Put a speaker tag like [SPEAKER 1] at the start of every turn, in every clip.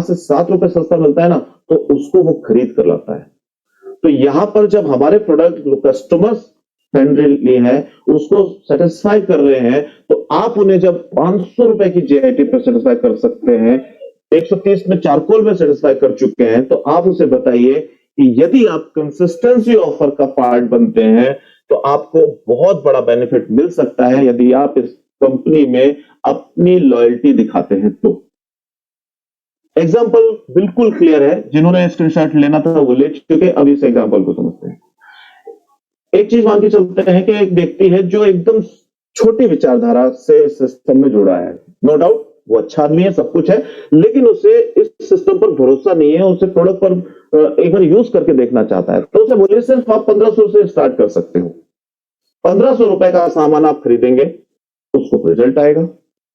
[SPEAKER 1] से 7 रुपए सस्ता मिलता है ना, तो उसको वो खरीद कर लाता है। तो यहां पर जब हमारे प्रोडक्ट कस्टमर्स फ्रेंडली है, उसको सेटिस्फाई कर रहे हैं, तो आप उन्हें जब 500 रुपए की जेआईटी पे सेटिस्फाई कर सकते हैं, 130 में चारकोल में सेटिस्फाई कर चुके हैं, तो आप उसे बताइए कि यदि आप कंसिस्टेंसी ऑफर का पार्ट बनते हैं, तो आपको बहुत बड़ा बेनिफिट मिल सकता है यदि आप इस कंपनी में अपनी लॉयल्टी दिखाते हैं तो। एग्जाम्पल बिल्कुल क्लियर है, जिन्होंने स्क्रीनशॉट लेना था वो ले चुके, अब इस एग्जाम्पल को समझते हैं। एक चीज मान के चलते हैं कि एक व्यक्ति है जो एकदम छोटी विचारधारा से सिस्टम में जुड़ा है, नो डाउट वो अच्छा आदमी है, सब कुछ है, लेकिन उसे इस सिस्टम पर भरोसा नहीं है, उसे प्रोडक्ट पर एक बार यूज करके देखना चाहता है, तो उसे बोलिए सिर्फ आप 1500 से स्टार्ट कर सकते हो। 1500 रुपए का सामान आप खरीदेंगे, उसको रिजल्ट आएगा,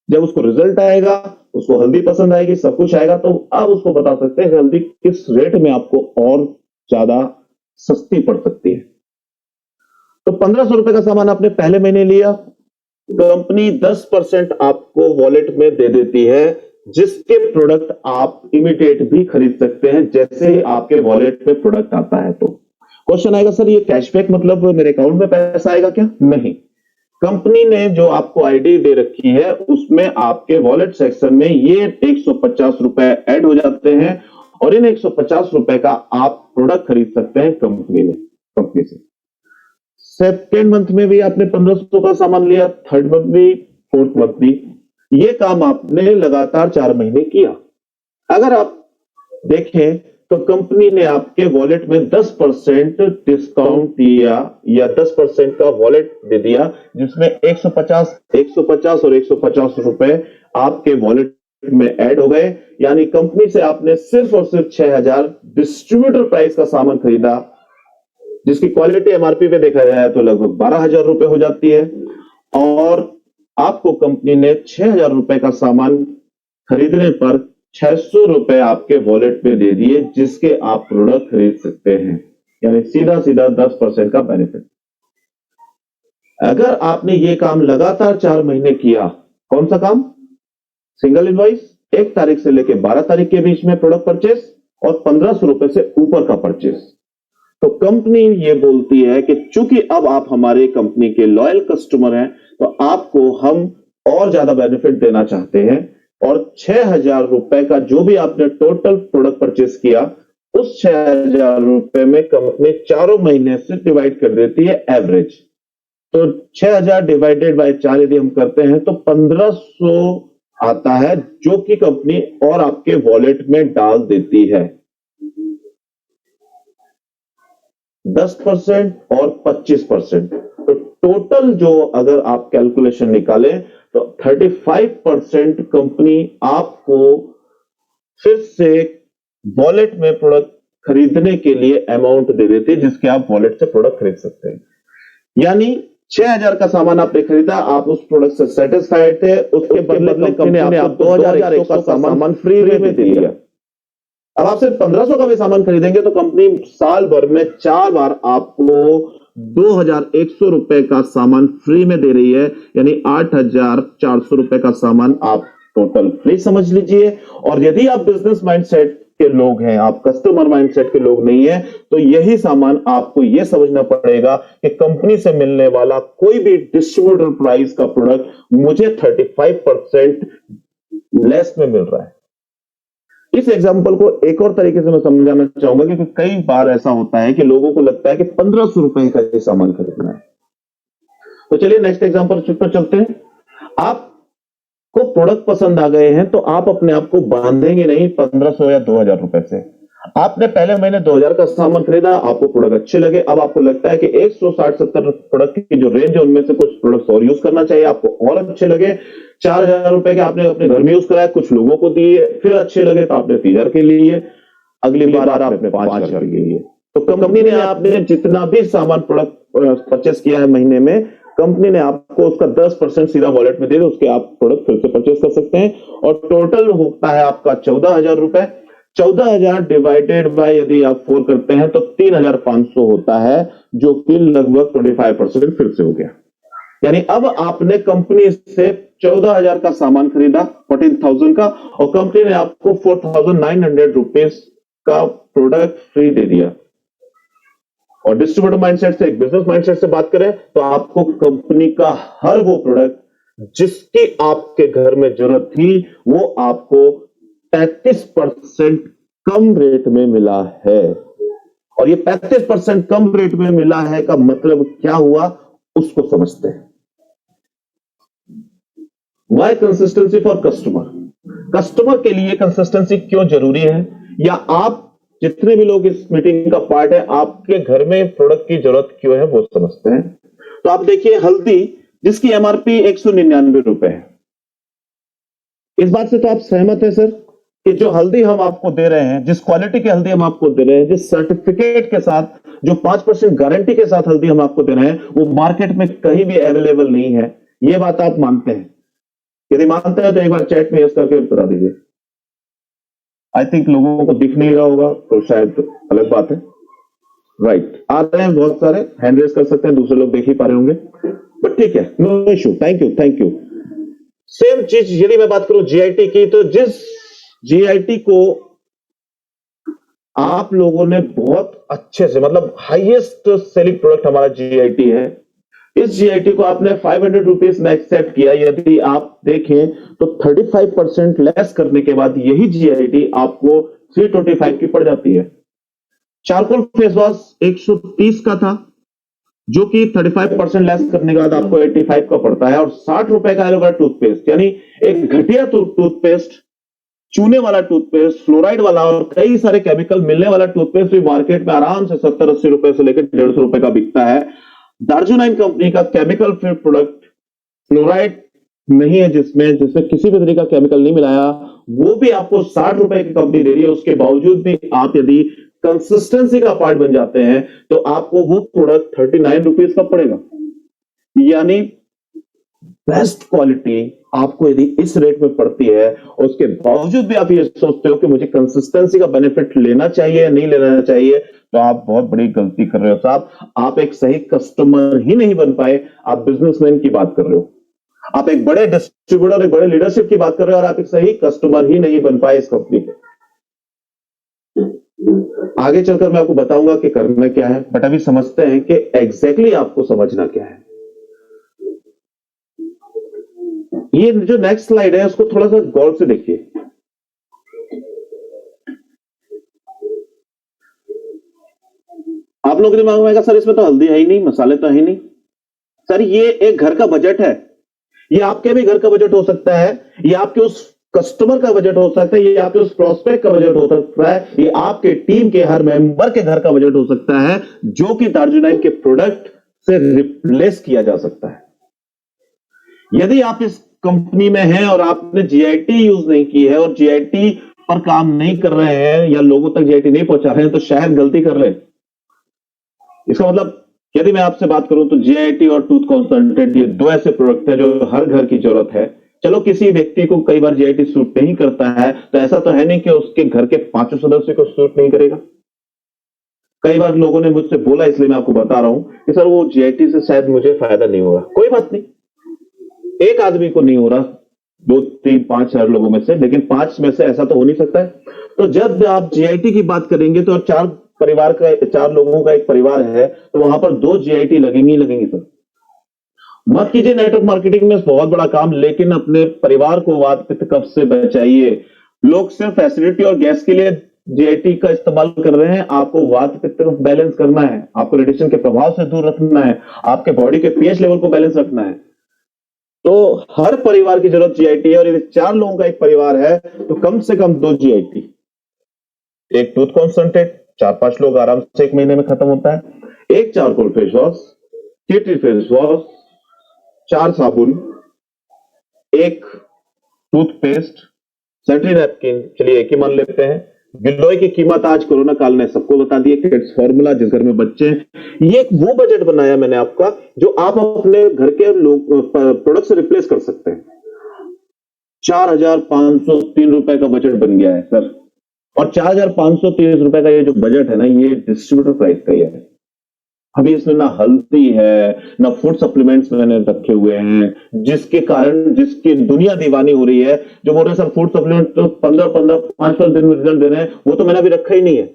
[SPEAKER 1] जब उसको रिजल्ट आएगा, उसको हल्दी पसंद आएगी, सब कुछ आएगा, तो आप उसको बता सकते हैं हल्दी किस रेट में आपको और ज्यादा सस्ती पड़ सकती है। तो 1500 रुपए का सामान आपने पहले महीने लिया, कंपनी 10% आपको वॉलेट में दे देती है, जिसके प्रोडक्ट आप इमीडिएट भी खरीद सकते हैं जैसे ही आपके वॉलेट में प्रोडक्ट आता है। तो क्वेश्चन आएगा सर ये कैशबैक मतलब मेरे अकाउंट में पैसा आएगा क्या? नहीं, कंपनी ने जो आपको आईडी दे रखी है उसमें आपके वॉलेट सेक्शन में ये 150 रुपए ऐड हो जाते हैं, और इन 150 रुपए का आप प्रोडक्ट खरीद सकते हैं कंपनी से। सेकेंड मंथ में भी आपने 1500 का सामान लिया, थर्ड मंथ भी, फोर्थ मंथ भी, ये काम आपने लगातार 4 महीने किया। अगर आप देखें तो कंपनी ने आपके वॉलेट में 10% डिस्काउंट दिया या 10% का वॉलेट दे दिया, जिसमें 150 और 150 रुपए आपके वॉलेट में ऐड हो गए। यानी कंपनी से आपने सिर्फ और सिर्फ 6000 डिस्ट्रीब्यूटर प्राइस का सामान खरीदा, जिसकी क्वालिटी एमआरपी पे देखा जाए तो लगभग 12,000 रुपए हो जाती है, और आपको कंपनी ने 6,000 रुपए का सामान खरीदने पर 600 रुपए आपके वॉलेट में दे दिए, जिसके आप प्रोडक्ट खरीद सकते हैं। यानी सीधा सीधा 10% का बेनिफिट। अगर आपने ये काम लगातार 4 महीने किया, कौन सा काम? सिंगल इनवॉइस, 1 तारीख से लेकर 12 तारीख के बीच में प्रोडक्ट परचेस और 1500 रुपए से ऊपर का परचेस। तो कंपनी ये बोलती है कि चूंकि अब आप हमारे कंपनी के लॉयल कस्टमर हैं, तो आपको हम और ज्यादा बेनिफिट देना चाहते हैं, और 6,000 रुपए का जो भी आपने टोटल प्रोडक्ट परचेस किया, उस 6,000 रुपए में कंपनी 4 महीने से डिवाइड कर देती है एवरेज। तो 6,000 डिवाइडेड बाय 4 यदि हम करते हैं तो 1500 आता है, जो कि कंपनी और आपके वॉलेट में डाल देती है। 10% और 25%, तो टोटल जो अगर आप कैलकुलेशन निकालें तो 35% कंपनी आपको फिर से वॉलेट में प्रोडक्ट खरीदने के लिए अमाउंट दे देती है, जिसके आप वॉलेट से प्रोडक्ट खरीद सकते हैं। यानी 6,000 का सामान आपने खरीदा, आप उस प्रोडक्ट से सेटिस्फाइड थे, उसके बदले कंपनी ने आपको 2,100 का सामान फ्री में दे दिया। अब आप सिर्फ 1500 का भी सामान खरीदेंगे तो कंपनी साल भर में 4 बार आपको 2,100 रुपए का सामान फ्री में दे रही है, यानी 8,400 रुपए का सामान आप टोटल फ्री समझ लीजिए। और यदि आप बिजनेस माइंडसेट के लोग हैं, आप कस्टमर माइंडसेट के लोग नहीं है, तो यही सामान आपको यह समझना पड़ेगा कि कंपनी से मिलने वाला कोई भी डिस्ट्रीब्यूटर प्राइस का प्रोडक्ट मुझे 35% लेस में मिल रहा है। इस एग्जाम्पल को एक और तरीके से मैं समझाना चाहूंगा, क्योंकि कई बार ऐसा होता है कि लोगों को लगता है कि 1500 रुपए का ये सामान खरीदना है। तो चलिए नेक्स्ट एग्जाम्पल पर चलते हैं। आपको प्रोडक्ट पसंद आ गए हैं, तो आप अपने आप को बांधेंगे नहीं 1500 या 2,000 रुपए से। आपने पहले महीने 2,000 का सामान खरीदा, आपको प्रोडक्ट अच्छे लगे, अब आपको लगता है कि 160-70 प्रोडक्ट की जो रेंज है उनमें से कुछ प्रोडक्ट और यूज करना चाहिए, आपको और अच्छे लगे। 4,000 रुपए के आपने अपने घर में यूज कराया, कुछ लोगों को दिए, फिर अच्छे लगे तो आपने 3,000 के लिए, अगली बार आपने 5,000 के लिए। तो कंपनी ने आपने जितना भी सामान प्रोडक्ट परचेस किया है महीने में, कंपनी ने आपको उसका 10% सीधा वॉलेट में दे दे, उसके आप प्रोडक्ट फिर से परचेस कर सकते हैं, और टोटल होता है आपका 14,000 रुपए। 14,000 डिवाइडेड बाय यदि आप 4 करते हैं तो 3,500 होता है, जो कि लगभग 25% फिर से हो गया। यानी अब आपने कंपनी से 14,000 का सामान खरीदा, 14,000 का, और कंपनी ने आपको 4,900 रुपीज का प्रोडक्ट फ्री दे दिया। और डिस्ट्रीब्यूटर माइंडसेट से, एक बिजनेस माइंडसेट से बात करें तो आपको कंपनी का हर वो प्रोडक्ट जिसकी आपके घर में जरूरत थी वो आपको 35% कम रेट में मिला है। और ये 35% कम रेट में मिला है का मतलब क्या हुआ उसको समझते हैं। Why consistency for customer, customer के लिए कंसिस्टेंसी क्यों जरूरी है, या आप जितने भी लोग इस मीटिंग का पार्ट है आपके घर में प्रोडक्ट की जरूरत क्यों है वो समझते हैं। तो आप देखिए हल्दी जिसकी एमआरपी 199 रुपए है, इस बात से तो आप सहमत हैं सर कि जो हल्दी हम आपको दे रहे हैं, जिस क्वालिटी की हल्दी हम आपको दे रहे हैं, जिस सर्टिफिकेट के साथ, जो 5% गारंटी के साथ हल्दी हम आपको दे रहे हैं, वो मार्केट में कहीं भी अवेलेबल नहीं है। ये बात आप मानते हैं? यदि मानते हैं तो एक बार चैट में यस करके बता दीजिए। आई थिंक लोगों को दिख नहीं रहा होगा तो शायद अलग बात है। राइट, आ रहे हैं बहुत सारे, हैंड रेज कर सकते हैं, दूसरे लोग देख ही पा रहे होंगे, बट ठीक है, no issue, thank you thank you. Same चीज यदि मैं बात करूं जीआईटी की, तो जिस जीआईटी को आप लोगों ने बहुत अच्छे से, मतलब हाईएस्ट सेलिंग प्रोडक्ट हमारा जीआईटी है, इस जीआईटी को आपने 500 रुपीज में एक्सेप्ट किया। यदि आप देखें तो 35% लेस करने के बाद यही जीआईटी आपको 325 की पड़ जाती है। चारकोल फेस वॉश 130 का था जो कि 35% लेस करने के बाद आपको 85 का पड़ता है, और 60 रुपए का एलोवेरा टूथपेस्ट, यानी एक घटिया टूथपेस्ट, चूने वाला टूथपेस्ट, फ्लोराइड वाला और कई सारे केमिकल मिलने वाला टूथपेस्ट भी मार्केट में आराम से 70-80 रुपए से लेकर 150 रुपए का बिकता है। दार्जुनाइन कंपनी का केमिकल फ्री प्रोडक्ट, फ्लोराइड नहीं है जिसमें किसी भी तरीके का केमिकल नहीं मिलाया, वो भी आपको 60 रुपए की कंपनी दे रही है। उसके बावजूद भी आप यदि कंसिस्टेंसी का पार्ट बन जाते हैं तो आपको वो प्रोडक्ट 39 रुपीज का पड़ेगा। यानी बेस्ट क्वालिटी आपको यदि इस रेट में पड़ती है और उसके बावजूद भी आप ये सोचते हो कि मुझे कंसिस्टेंसी का बेनिफिट लेना चाहिए या नहीं लेना चाहिए, तो आप बहुत बड़ी गलती कर रहे हो साहब। आप एक सही कस्टमर ही नहीं बन पाए, आप बिजनेसमैन की बात कर रहे हो, आप एक बड़े डिस्ट्रीब्यूटर, एक बड़े लीडरशिप की बात कर रहे हो, और आप एक सही कस्टमर ही नहीं बन पाए इस कंपनी के। आगे चलकर मैं आपको बताऊंगा कि करना क्या है, बट अभी समझते हैं कि एग्जैक्टली आपको समझना क्या है। ये जो नेक्स्ट स्लाइड है उसको थोड़ा सा गौर से देखिए। आप लोगों के दिमाग में आएगा सर इसमें तो हल्दी है ही नहीं, मसाले तो है ही नहीं। सर ये एक घर का बजट है, ये आपके भी घर का बजट हो सकता है, ये आपके उस कस्टमर का बजट हो सकता है, ये आपके उस प्रोस्पेक्ट का बजट हो सकता है, ये आपके टीम के हर मेंबर के घर का बजट हो सकता है, जो कि दार्जुनाइन के प्रोडक्ट से रिप्लेस किया जा सकता है। यदि आप इस कंपनी में हैं और आपने जीआईटी यूज नहीं की है और जीआईटी पर काम नहीं कर रहे हैं या लोगों तक जीआईटी नहीं पहुंचा रहे हैं, तो शायद गलती कर रहे हैं। इसका मतलब यदि मैं आपसे बात करूं तो जीआईटी और टूथ कॉन्सेंट्रेट ये दो ऐसे प्रोडक्ट हैं जो हर घर की जरूरत है। चलो किसी व्यक्ति को कई बार जीआईटी सूट नहीं करता है, तो ऐसा तो है नहीं कि उसके घर के 5 सदस्य को सूट नहीं करेगा। कई बार लोगों ने मुझसे बोला, इसलिए मैं आपको बता रहा हूं कि सर वो जीआईटी से शायद मुझे फायदा नहीं होगा। कोई बात नहीं, एक आदमी को नहीं हो रहा, 2, 3, 5 हज़ार लोगों में से, लेकिन 5 में से ऐसा तो हो नहीं सकता है। तो जब आप जीआईटी की बात करेंगे तो 4 लोगों का एक परिवार है, तो वहां पर 2 जीआईटी लगेंगी सर। मत कीजिए नेटवर्क मार्केटिंग में बहुत बड़ा काम, लेकिन अपने परिवार को वात पित्त कफ से बचाइए। लोग सिर्फ फैसिलिटी और गैस के लिए जीआईटी का इस्तेमाल कर रहे हैं, आपको वात पित्त बैलेंस करना है, आपको रेडिएशन के प्रभाव से दूर रखना है, आपके बॉडी के पीएच लेवल को बैलेंस रखना है। तो हर परिवार की जरूरत जीआईटी है, और यदि 4 लोगों का एक परिवार है तो कम से कम 2 जीआईटी, एक टूथ कॉन्सेंट्रेट 4-5 लोग आराम से 1 महीने में खत्म होता है, एक charcoal face wash, tea tree face wash, 4 साबुन, एक टूथपेस्ट, सैनिटरी नैपकिन, चलिए एक ही मान लेते हैं। गिलोय की कीमत आज कोरोना काल ने सबको बता दी है, किड्स फॉर्मूला जिस घर में बच्चे हैं। ये एक वो बजट बनाया मैंने आपका जो आप अपने घर के लोग प्रोडक्ट से रिप्लेस कर सकते हैं। 4,503 रुपए का बजट बन गया है सर, और 4,530 रुपए का ये जो बजट है ना, ये डिस्ट्रीब्यूटर प्राइस का ही है। अभी इसमें ना हल्दी है, ना फूड सप्लीमेंट्स मैंने रखे हुए हैं, जिसके कारण जिसकी दुनिया दीवानी हो रही है। जो बोल रहे हैं सर फूड सप्लीमेंट तो 15-15 5-5 दिन में रिजल्ट दे रहे हैं, वो तो मैंने अभी रखा ही नहीं है।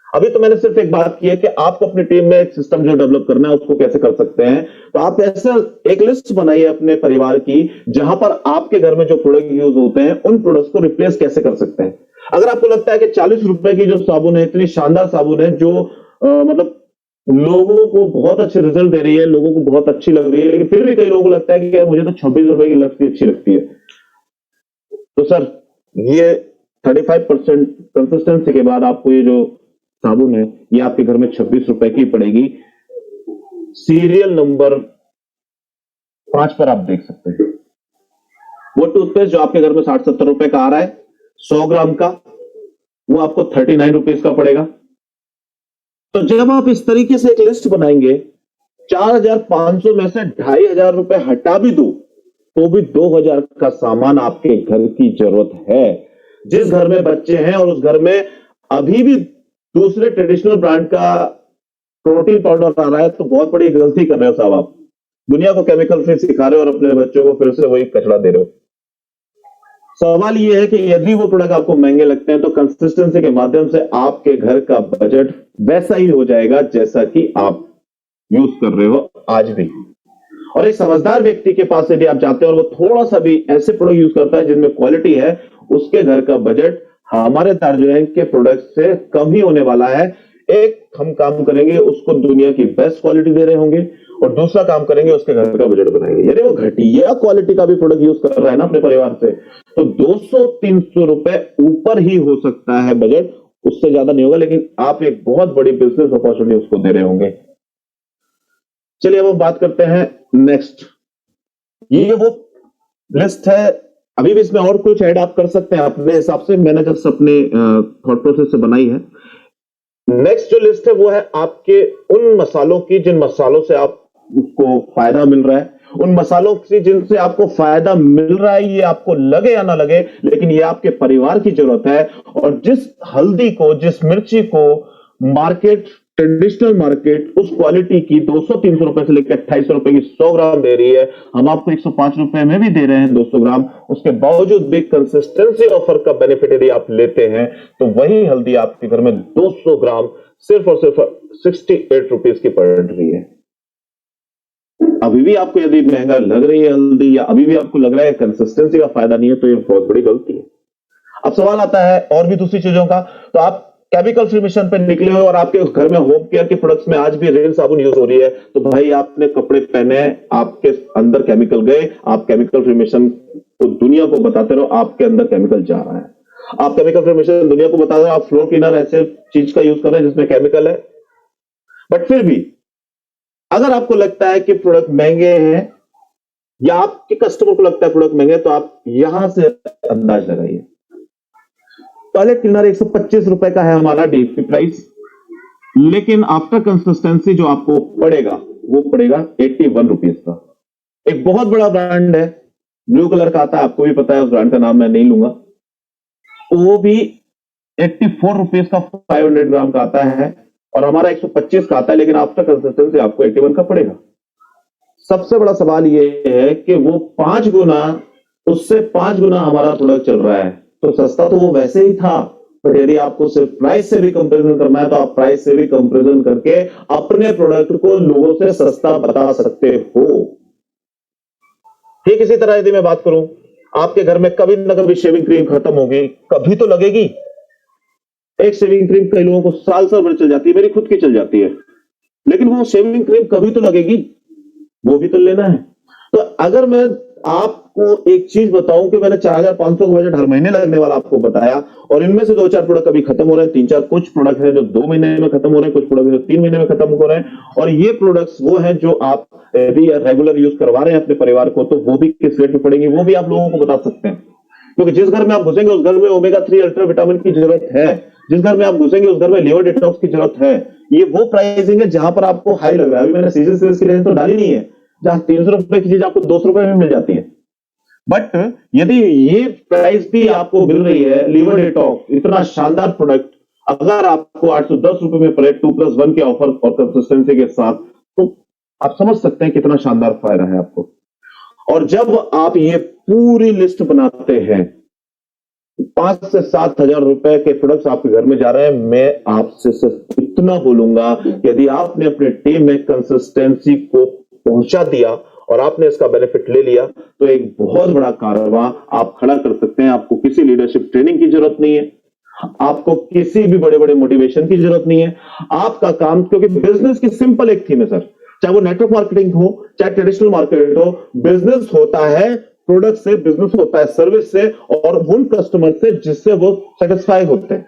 [SPEAKER 1] अभी तो मैंने सिर्फ एक बात की है कि आपको अपनी टीम में एक सिस्टम जो डेवलप करना है उसको कैसे कर सकते हैं। तो आप ऐसा एक लिस्ट बनाइए अपने परिवार की, जहां पर आपके घर में जो प्रोडक्ट यूज होते हैं उन प्रोडक्ट्स को रिप्लेस कैसे कर सकते हैं। अगर आपको लगता है कि 40 रुपए की जो साबुन है, इतनी शानदार साबुन है जो मतलब लोगों को बहुत अच्छे रिजल्ट दे रही है, लोगों को बहुत अच्छी लग रही है, लेकिन फिर भी कई लोगों को लगता है कि यार मुझे तो 26 रुपए की लगती अच्छी लगती है। तो सर ये 35% कंसिस्टेंसी के बाद आपको ये जो साबुन है ये आपके घर में 26 रुपए की पड़ेगी। सीरियल नंबर 5 पर आप देख सकते हैं। वो टूथपेस्ट जो आपके घर में 60-70 रुपए का आ रहा है 100 ग्राम का, वो आपको 39 रुपीज का पड़ेगा। तो जब आप इस तरीके से एक लिस्ट बनाएंगे, 4,500 में से 2,500 रुपए हटा भी दो तो भी 2,000 का सामान आपके घर की जरूरत है। जिस घर में बच्चे हैं और उस घर में अभी भी दूसरे ट्रेडिशनल ब्रांड का प्रोटीन पाउडर आ रहा है, तो बहुत बड़ी गलती कर रहे हो साहब आप। दुनिया को केमिकल फ्री सिखा रहे हो और अपने बच्चों को फिर से वही कचरा दे रहे हो। सवाल यह है कि यदि वो प्रोडक्ट आपको महंगे लगते हैं तो कंसिस्टेंसी के माध्यम से आपके घर का बजट वैसा ही हो जाएगा जैसा कि आप यूज कर रहे हो आज भी। और एक समझदार व्यक्ति के पास यदि आप जाते हैं और वो थोड़ा सा भी ऐसे प्रोडक्ट यूज करता है जिनमें क्वालिटी है, उसके घर का बजट हमारे तारजुएं के प्रोडक्ट से कम ही होने वाला है। एक हम काम करेंगे, उसको दुनिया की बेस्ट क्वालिटी दे रहे होंगे, और दूसरा काम करेंगे उसके घर का बजट बनाएंगे। यदि वो घटिया क्वालिटी का भी प्रोडक्ट यूज कर रहा है ना अपने परिवार से, तो 200-300 रुपए ऊपर ही हो सकता है बजट, उससे ज्यादा नहीं होगा, लेकिन आप एक बहुत बड़ी बिजनेस अपॉर्चुनिटी उसको दे रहे होंगे। चलिए अब हम बात करते हैं नेक्स्ट। ये वो लिस्ट है, अभी भी इसमें और कुछ ऐड आप कर सकते हैं अपने हिसाब से, मैंने जस्ट अपने थॉट प्रोसेस से बनाई है। नेक्स्ट जो लिस्ट है वो है आपके उन मसालों की जिन मसालों से आपको फायदा मिल रहा है, उन मसालों से जिनसे आपको फायदा मिल रहा है, ये आपको लगे या ना लगे लेकिन ये आपके परिवार की जरूरत है। और जिस हल्दी को, जिस मिर्ची को मार्केट, ट्रेडिशनल मार्केट उस क्वालिटी की 200-300 रुपए से लेकर 2800 रुपए की 100 ग्राम दे रही है, हम आपको 105 रुपए में भी दे रहे हैं 200 ग्राम। उसके बावजूद भी कंसिस्टेंसी ऑफर का बेनिफिट यदि आप लेते हैं तो वही हल्दी आपके घर में 200 ग्राम सिर्फ और सिर्फ 68 रुपीज की पड़ रही है। अभी भी आपको यदि महंगा लग रही है हल्दी, या अभी भी आपको लग रहा है कंसिस्टेंसी का फायदा नहीं है, तो ये बहुत बड़ी गलती है। अब सवाल आता है और भी दूसरी चीजों का, तो आप केमिकल फ्री मिशन पे निकले हो और आपके घर में होम केयर के प्रोडक्ट्स में आज भी रेल साबुन यूज हो रही है, तो भाई आपने कपड़े पहने, आपके अंदर केमिकल गए, आप केमिकल फ्री मिशन को दुनिया को बताते रहो आपके अंदर केमिकल जा रहा है। आप केमिकल फ्री मिशन दुनिया को बता रहे हो आप फ्लोर क्लीनर ऐसे चीज का यूज कर रहे हैं जिसमें केमिकल है। बट फिर भी अगर आपको लगता है कि प्रोडक्ट महंगे हैं या आपके कस्टमर को लगता है प्रोडक्ट महंगे, तो आप यहां से अंदाज लगाइए। टॉयलेट क्लीनर 125 रुपए का है हमारा डीपी प्राइस, लेकिन आफ्टर कंसिस्टेंसी जो आपको पड़ेगा वो पड़ेगा 81 रुपीज का। एक बहुत बड़ा ब्रांड है, ब्लू कलर का आता है, आपको भी पता है, उस ब्रांड का नाम मैं नहीं लूंगा, वो भी 84 रुपीज का 500 ग्राम का आता है, और हमारा 125 का आता है, लेकिन आफ्टर कंसिस्टेंसी आपको 81 का पड़ेगा। सबसे बड़ा सवाल ये है कि वो 5 गुना, उससे 5 गुना हमारा प्रोडक्ट चल रहा है, तो सस्ता तो वो वैसे ही था। बट यदि आपको सिर्फ प्राइस से भी कंपैरिजन करना है तो आप प्राइस से भी कंपैरिजन करके अपने प्रोडक्ट को लोगों से सस्ता बता सकते हो। ठीक इसी तरह यदि मैं बात करूं, आपके घर में कभी ना कभी शेविंग क्रीम खत्म होगी, कभी तो लगेगी। एक शेविंग क्रीम कई लोगों को साल भर चल जाती है, मेरी खुद की चल जाती है, लेकिन वो शेविंग क्रीम कभी तो लगेगी, वो भी तो लेना है। तो अगर मैं आपको एक चीज बताऊं कि मैंने 4,500 का बजट हर महीने लगने वाला आपको बताया, और इनमें से 2-4 प्रोडक्ट अभी खत्म हो रहे हैं, 3-4 कुछ प्रोडक्ट हैं जो 2 महीने में खत्म हो रहे हैं, कुछ प्रोडक्ट जो 3 महीने में खत्म हो रहे हैं, और ये प्रोडक्ट्स वो हैं जो आप भी रेगुलर यूज करवा रहे हैं अपने परिवार को, तो वो भी किस रेट में पड़ेंगे वो भी आप लोगों को बता सकते हैं। क्योंकि जिस घर में आप घुसेंगे उस घर में ओमेगा 3 अल्ट्रा विटामिन की जरूरत है, जिस घर में आप घुसेंगे उस घर में लिवर डिटॉक्स की जरूरत है। ये वो प्राइसिंग है जहां पर आपको हाई लग रहा है। अभी मैंने सीजन सेल्स की रेंज तो डाली नहीं है, जहां 300 रुपए की चीज आपको 200 रुपए में मिल जाती है। बट यदि ये प्राइस भी आपको मिल रही है, लिवर डिटॉक्स इतना शानदार प्रोडक्ट अगर आपको 810 रुपए में पड़े 2+1 के ऑफर और कंसिस्टेंसी के साथ, तो आप समझ सकते हैं कितना शानदार फायदा है आपको। और जब आप ये पूरी लिस्ट बनाते हैं, 5 से 7 हजार रुपए के प्रोडक्ट्स आपके घर में जा रहे हैं, मैं आपसे सिर्फ इतना बोलूंगा, यदि आपने अपने टीम में कंसिस्टेंसी को पहुंचा दिया और आपने इसका बेनिफिट ले लिया, तो एक बहुत बड़ा कारवां आप खड़ा कर सकते हैं। आपको किसी लीडरशिप ट्रेनिंग की जरूरत नहीं है, आपको किसी भी बड़े बड़े मोटिवेशन की जरूरत नहीं है। आपका काम, क्योंकि बिजनेस की सिंपल एक थीम है सर, चाहे वो नेटवर्क मार्केटिंग हो, चाहे ट्रेडिशनल मार्केट हो, बिजनेस होता है प्रोडक्ट से, बिजनेस होता है सर्विस से और उन कस्टमर से जिससे वो सेटिस्फाई होते हैं।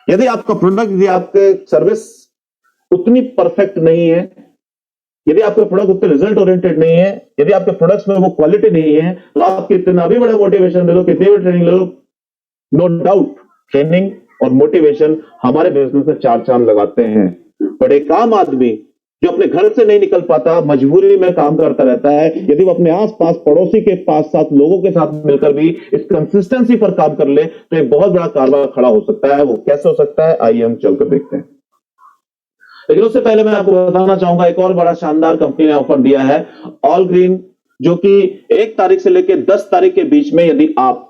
[SPEAKER 1] यदि आपका प्रोडक्ट, यदि आपके सर्विस उतनी परफेक्ट नहीं है, यदि आपके प्रोडक्ट उतने रिजल्ट ओरिएंटेड नहीं है, यदि आपके प्रोडक्ट्स में वो क्वालिटी नहीं है, तो आप कितना भी बड़ा मोटिवेशन ले लो, कितनी भी ट्रेनिंग ले लो, नो डाउट ट्रेनिंग और मोटिवेशन हमारे बिजनेस में 4 चांद लगाते हैं। बट एक आम आदमी जो अपने घर से नहीं निकल पाता, मजबूरी में काम करता रहता है, यदि वो अपने आसपास पड़ोसी के 5-7 लोगों के साथ मिलकर भी इस कंसिस्टेंसी पर काम कर ले, तो एक बहुत बड़ा कारवां खड़ा हो सकता है। वो कैसे हो सकता है, आइए हम चलकर देखते हैं। लेकिन उससे पहले मैं आपको बताना चाहूंगा, एक और बड़ा शानदार कंपनी ने ऑफर दिया है, ऑल ग्रीन, जो कि 1 तारीख से लेकर 10 तारीख के बीच में यदि आप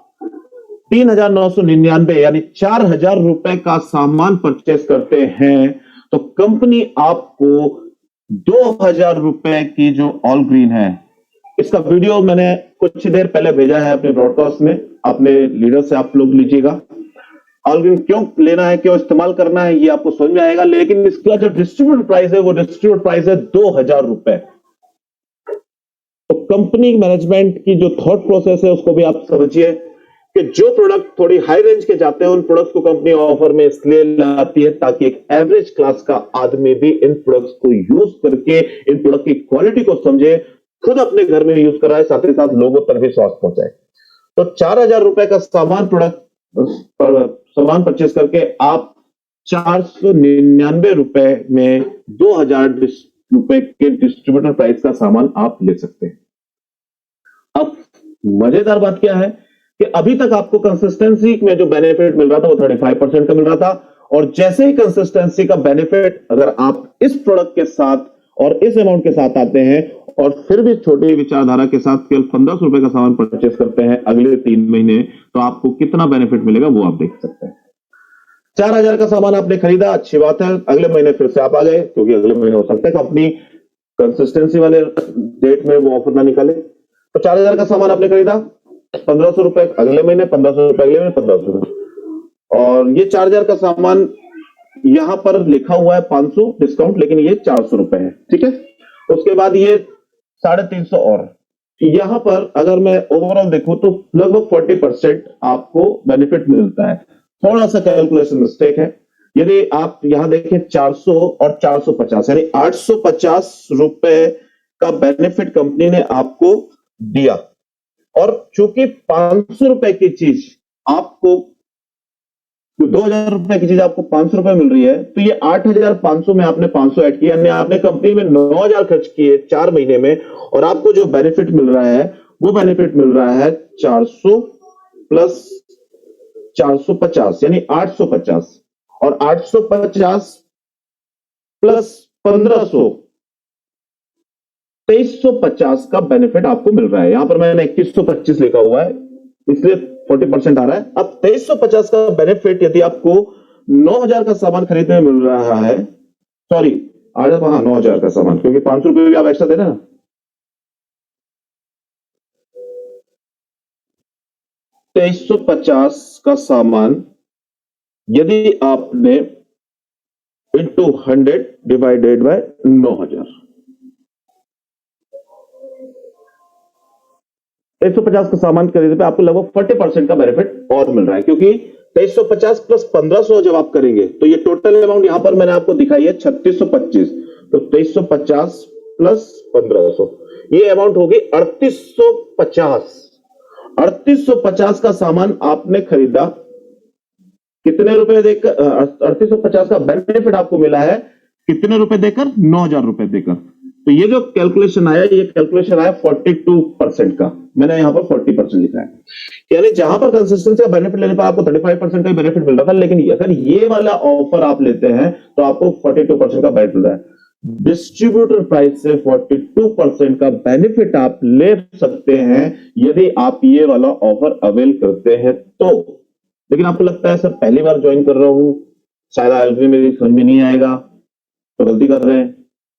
[SPEAKER 1] 3,999 यानी 4,000 रुपए का सामान परचेस करते हैं, तो कंपनी आपको 2,000 रुपए की जो ऑल ग्रीन है, इसका वीडियो मैंने कुछ देर पहले भेजा है अपने ब्रॉडकास्ट में, अपने लीडर से आप लोग लीजिएगा। ऑल ग्रीन क्यों लेना है, क्यों इस्तेमाल करना है, ये आपको समझ में आएगा। लेकिन इसका जो डिस्ट्रीब्यूटर प्राइस है, वो डिस्ट्रीब्यूटर प्राइस है 2,000 रुपए। तो कंपनी मैनेजमेंट की जो थॉट प्रोसेस है, उसको भी आप समझिए कि जो प्रोडक्ट थोड़ी हाई रेंज के जाते हैं, उन प्रोडक्ट्स को कंपनी ऑफर में इसलिए लाती है ताकि एक एवरेज क्लास का आदमी भी इन प्रोडक्ट्स को यूज करके इन प्रोडक्ट की क्वालिटी को समझे, खुद अपने घर में यूज कराए, साथ ही साथ लोगों तक भी स्वास्थ्य पहुंचाए। तो 4,000 रुपए का सामान परचेस करके आप 499 रुपए में 2,000 रुपए के डिस्ट्रीब्यूटर प्राइस का सामान आप ले सकते हैं। अब मजेदार बात क्या है कि अभी तक आपको कंसिस्टेंसी में जो बेनिफिट मिल रहा था, वो 35% का मिल रहा था। और जैसे ही कंसिस्टेंसी का बेनिफिट, अगर आप इस प्रोडक्ट के साथ और इस अमाउंट के साथ आते हैं और फिर भी छोटी विचारधारा के साथ केवल 1500 रुपए का सामान परचेस करते हैं अगले 3 महीने, तो आपको कितना बेनिफिट मिलेगा वो आप देख सकते हैं। 4,000 का सामान आपने खरीदा, अच्छी बात है, अगले महीने फिर से आप आ गए, क्योंकि अगले महीने हो सकता है कंपनी कंसिस्टेंसी वाले डेट में वो ऑफर ना निकाले। तो 4,000 का सामान आपने खरीदा, 1,500 रुपए अगले महीने, 1,500 रुपए अगले महीने, 1,500 रुपए। और ये 4,000 का सामान यहां पर लिखा हुआ है 500 डिस्काउंट, लेकिन ये 400 रुपए है, ठीक है। उसके बाद ये 350 और यहां पर अगर मैं ओवरऑल देखूं तो लगभग 40% आपको बेनिफिट मिलता है। थोड़ा सा कैलकुलेशन मिस्टेक है। यदि आप यहां देखें 400 और 450 यानी 850 रुपए का बेनिफिट कंपनी ने आपको दिया। और चूंकि 500 रुपए की चीज आपको, 2,000 रुपए की चीज आपको 500 रुपए मिल रही है, तो ये 8,500 में आपने 500 ऐड किया, यानी आपने कंपनी में 9,000 खर्च किए 4 महीने में, और आपको जो बेनिफिट मिल रहा है वो बेनिफिट मिल रहा है 400 प्लस 450 यानी 850, और 850 प्लस 1,500 2,350 का बेनिफिट आपको मिल रहा है। यहां पर मैंने 2,125 लिखा हुआ है, इसलिए 40% आ रहा है। अब 2,350 का बेनिफिट यदि आपको 9,000 का सामान खरीदने में मिल रहा है, सॉरी हाँ 9,000 का सामान, क्योंकि 500 रुपए भी आप एक्स्ट्रा दे रहे हैं ना। 2,350 का सामान यदि आपने इंटू 100 डिवाइडेड बाय 9,000, 150 का सामान खरीदने पे आपको लगभग 40% का बेनिफिट और मिल रहा है, क्योंकि 2,350 प्लस 1,500 जब आप करेंगे तो ये टोटल अमाउंट यहां पर मैंने आपको दिखाई है 3,625। तो 2,350 प्लस 1,500 ये अमाउंट होगी 3,850। 3,850 का सामान आपने खरीदा, कितने रुपए देकर? 3,850 का बेनिफिट आपको मिला है कितने रुपए देकर? 9,000 रुपए देकर। तो ये जो कैलकुलेशन आया, ये कैलकुलेशन आया 42% का, मैंने यहां पर 40% लिखा है, यानी जहां पर कंसिस्टेंसी का बेनिफिट लेने पर आपको 35% का बेनिफिट मिल रहा था, लेकिन अगर ये वाला ऑफर आप लेते हैं तो आपको 42% का बेनिफिट मिल रहा है। डिस्ट्रीब्यूटर प्राइस से 42% का बेनिफिट आप ले सकते हैं यदि आप ये वाला ऑफर अवेल करते हैं तो। लेकिन आपको लगता है सर पहली बार ज्वाइन कर रहा हूं, शायद एल्गोरिथम मेरी समझ में नहीं आएगा, तो गलती कर रहे हैं,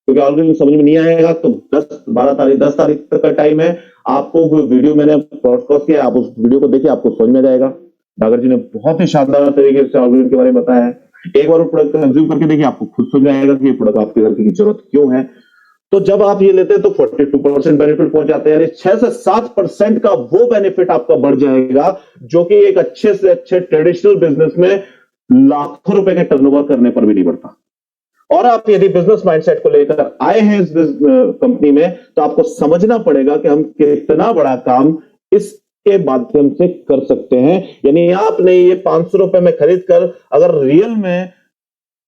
[SPEAKER 1] क्योंकि एल्गोरिथम समझ में नहीं आएगा तो 10 तारीख तक का टाइम है। आपको वीडियो मैंने ब्रॉडकास्ट किया, आप उस वीडियो को देखिए, आपको समझ में जाएगा। डागर जी ने बहुत ही शानदार तरीके से एल्गोरिथम के बारे में बताया है। एक बार वो प्रोडक्ट कंज्यूम करके देखिए, आपको खुद समझ में आएगा कि ये प्रोडक्ट आपके घर की जरूरत क्यों है। तो जब आप ये लेते हैं तो 42% बेनिफिट पहुंच जाते हैं, यानी 6 से 7% का वो बेनिफिट आपका बढ़ जाएगा, जो कि एक अच्छे से अच्छे ट्रेडिशनल बिजनेस में लाखों रुपए के टर्नओवर करने पर भी नहीं बढ़ता। और आप यदि बिजनेस माइंडसेट को लेकर आए हैं इस कंपनी में, तो आपको समझना पड़ेगा कि हम कितना बड़ा काम इसके माध्यम से कर सकते हैं। यानी आपने ये 500 रुपए में खरीद कर अगर रियल में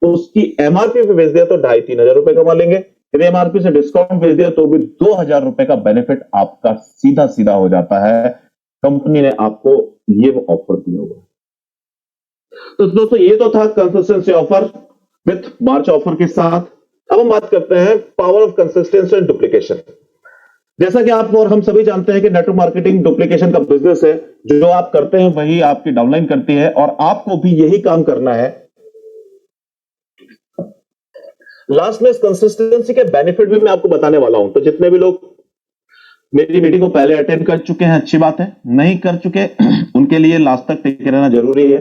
[SPEAKER 1] उसकी एमआरपी पे बेच दिया तो 2,500-3,000 रुपए कमा लेंगे। यदि एमआरपी से डिस्काउंट भेज दिया तो भी 2,000 रुपए का बेनिफिट आपका सीधा सीधा हो जाता है। कंपनी ने आपको ये ऑफर दिया हुआ। तो दोस्तों ये तो था consistency offer with March offer के साथ। अब हम बात करते हैं power of consistency and duplication. जैसा कि आप और हम सभी जानते हैं कि नेटवर्क मार्केटिंग डुप्लीकेशन का बिजनेस है। जो आप करते हैं वही आपकी डाउनलाइन करती है, और आपको भी यही काम करना है। लास्ट में इस कंसिस्टेंसी के बेनिफिट भी मैं आपको बताने वाला हूं। तो जितने भी लोग मेरी मीटिंग को पहले अटेंड कर चुके हैं अच्छी बात है, नहीं कर चुके उनके लिए लास्ट तक टिके रहना जरूरी है।